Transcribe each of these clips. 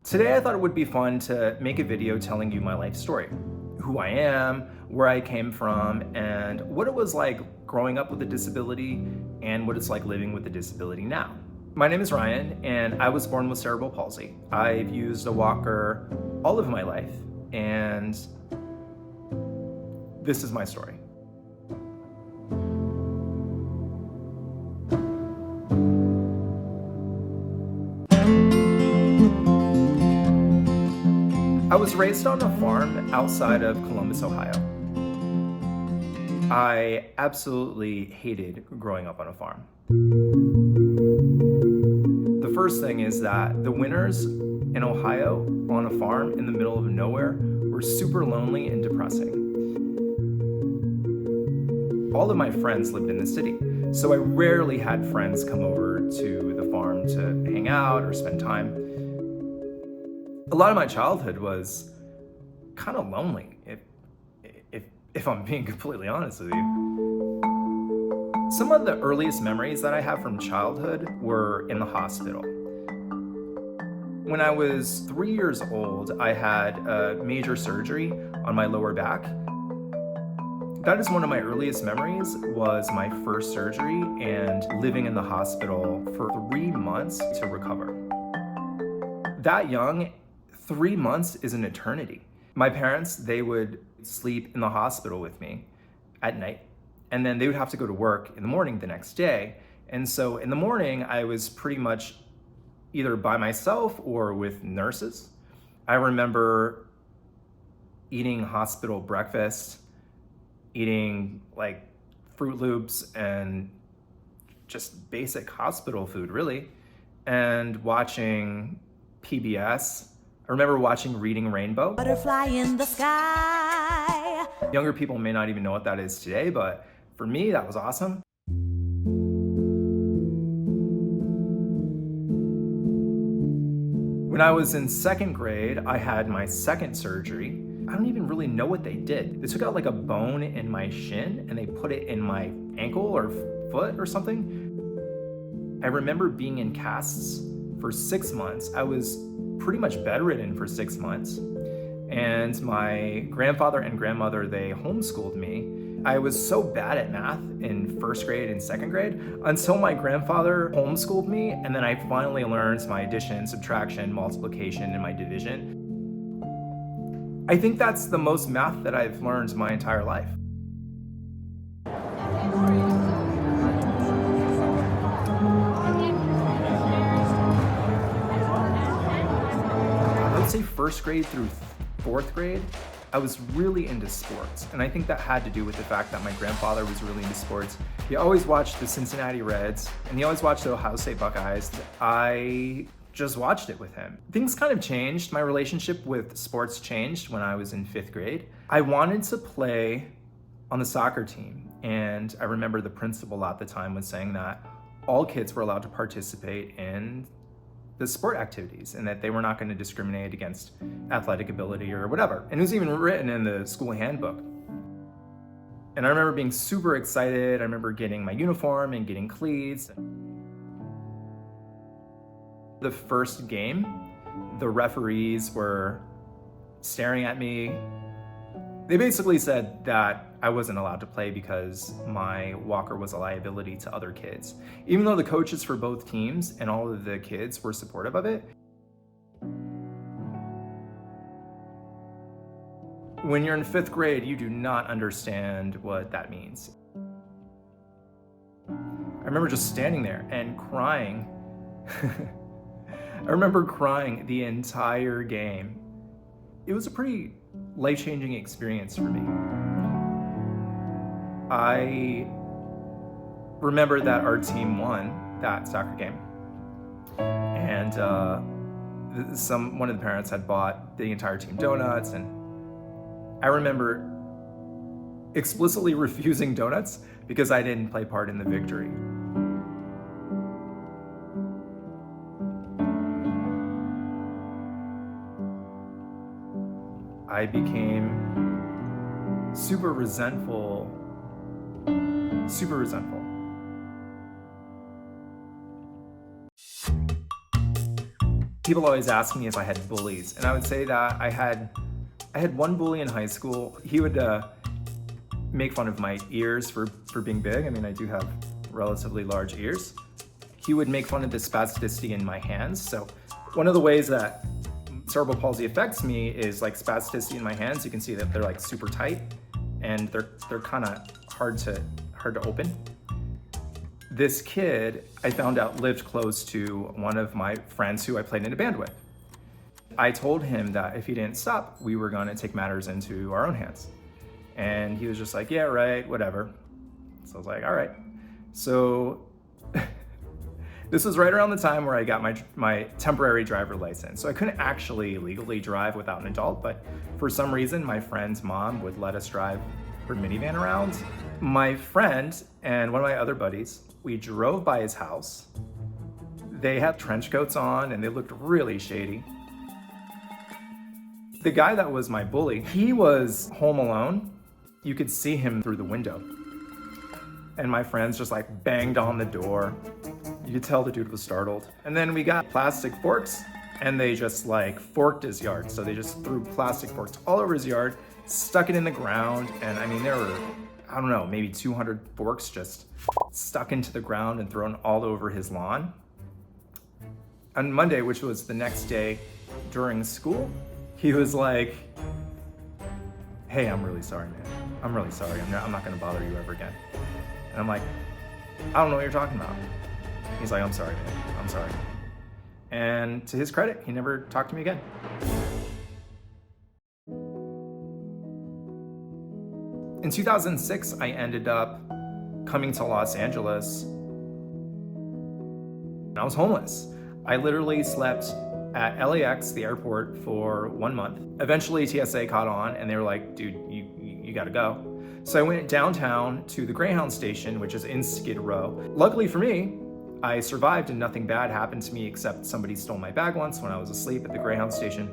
Today I thought it would be fun to make a video telling you my life story, who I am, where I came from, and what it was like growing up with a disability and what it's like living with a disability now. My name is Ryan and I was born with cerebral palsy. I've used a walker all of my life and this is my story. I was raised on a farm outside of Columbus, Ohio. I absolutely hated growing up on a farm. The first thing is that the winters in Ohio on a farm in the middle of nowhere were super lonely and depressing. All of my friends lived in the city, so I rarely had friends come over to the farm to hang out or spend time. A lot of my childhood was kind of lonely, if I'm being completely honest with you. Some of the earliest memories that I have from childhood were in the hospital. When I was 3 years old, I had a major surgery on my lower back. That is one of my earliest memories, was my first surgery and living in the hospital for 3 months to recover. That young, 3 months is an eternity. My parents, they would sleep in the hospital with me at night, and then they would have to go to work in the morning the next day. And so in the morning, I was pretty much either by myself or with nurses. I remember eating hospital breakfast, eating like Fruit Loops and just basic hospital food, really, and watching PBS. I remember watching Reading Rainbow. Butterfly in the sky. Younger people may not even know what that is today, but for me, that was awesome. When I was in second grade, I had my second surgery. I don't even really know what they did. They took out like a bone in my shin and they put it in my ankle or foot or something. I remember being in casts for 6 months. I was pretty much bedridden for 6 months. And my grandfather and grandmother, they homeschooled me. I was so bad at math in first grade and second grade until my grandfather homeschooled me, and then I finally learned my addition, subtraction, multiplication, and my division. I think that's the most math that I've learned my entire life. I would say first grade through fourth grade, I was really into sports. And I think that had to do with the fact that my grandfather was really into sports. He always watched the Cincinnati Reds and he always watched the Ohio State Buckeyes. I just watched it with him. Things kind of changed. My relationship with sports changed when I was in 5th grade. I wanted to play on the soccer team. And I remember the principal at the time was saying that all kids were allowed to participate in the sport activities and that they were not going to discriminate against athletic ability or whatever. And it was even written in the school handbook. And I remember being super excited. I remember getting my uniform and getting cleats. The first game, the referees were staring at me. They basically said that I wasn't allowed to play because my walker was a liability to other kids. Even though the coaches for both teams and all of the kids were supportive of it. When you're in 5th grade, you do not understand what that means. I remember just standing there and crying. I remember crying the entire game. It was a pretty life-changing experience for me. I remember that our team won that soccer game. And one of the parents had bought the entire team donuts, and I remember explicitly refusing donuts because I didn't play part in the victory. I became super resentful. People always ask me if I had bullies, and I would say that I had one bully in high school. He would make fun of my ears for being big. I mean, I do have relatively large ears. He would make fun of the spasticity in my hands. So one of the ways that cerebral palsy affects me is like spasticity in my hands. You can see that they're like super tight and they're kind of hard to open. This kid, I found out, lived close to one of my friends who I played in a band with. I told him that if he didn't stop, we were gonna take matters into our own hands. And he was just like, yeah, right, whatever. So I was like, all right. So this was right around the time where I got my temporary driver license. So I couldn't actually legally drive without an adult, but for some reason, my friend's mom would let us drive her minivan around. My friend and one of my other buddies, we drove by his house. They had trench coats on and they looked really shady. The guy that was my bully, he was home alone. You could see him through the window. And my friends just like banged on the door. You could tell the dude was startled. And then we got plastic forks and they just like forked his yard. So they just threw plastic forks all over his yard, stuck it in the ground. And I mean, there were, I don't know, maybe 200 forks just stuck into the ground and thrown all over his lawn. On Monday, which was the next day during school, he was like, hey, I'm really sorry, man. I'm really sorry. I'm not gonna bother you ever again. And I'm like, I don't know what you're talking about. He's like, I'm sorry, man. I'm sorry. And to his credit, he never talked to me again. In 2006, I ended up coming to Los Angeles. I was homeless. I literally slept at LAX, the airport, for 1 month. Eventually TSA caught on and they were like, dude, you gotta go. So I went downtown to the Greyhound station, which is in Skid Row. Luckily for me, I survived and nothing bad happened to me except somebody stole my bag once when I was asleep at the Greyhound station.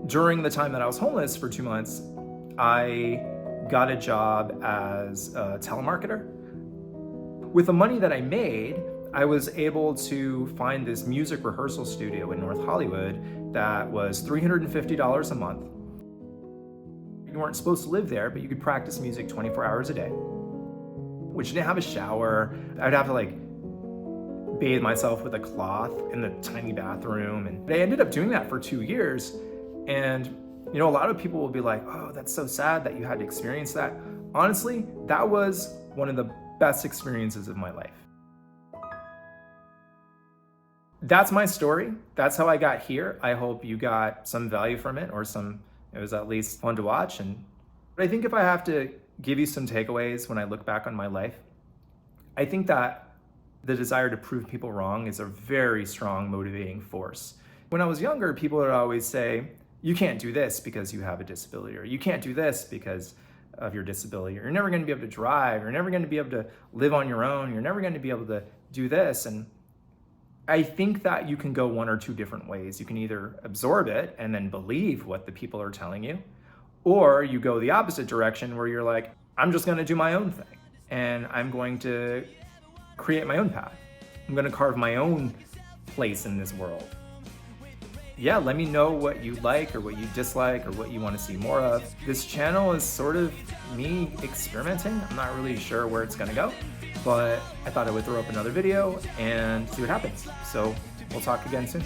During the time that I was homeless for 2 months, I got a job as a telemarketer. With the money that I made, I was able to find this music rehearsal studio in North Hollywood that was $350 a month. You weren't supposed to live there, but you could practice music 24 hours a day, which didn't have a shower. I'd have to like bathe myself with a cloth in the tiny bathroom. And I ended up doing that for 2 years. And you know, a lot of people will be like, oh, that's so sad that you had to experience that. Honestly, that was one of the best experiences of my life. That's my story. That's how I got here. I hope you got some value from it, or it was at least fun to watch. But I think if I have to give you some takeaways when I look back on my life, I think that the desire to prove people wrong is a very strong motivating force. When I was younger, people would always say, you can't do this because you have a disability, or you can't do this because of your disability, or you're never going to be able to drive, you're never going to be able to live on your own, you're never going to be able to do this. And I think that you can go one or two different ways. You can either absorb it and then believe what the people are telling you, or you go the opposite direction where you're like, I'm just going to do my own thing and I'm going to create my own path. I'm going to carve my own place in this world. Yeah, let me know what you like or what you dislike or what you want to see more of. This channel is sort of me experimenting. I'm not really sure where it's gonna go, but I thought I would throw up another video and see what happens. So we'll talk again soon.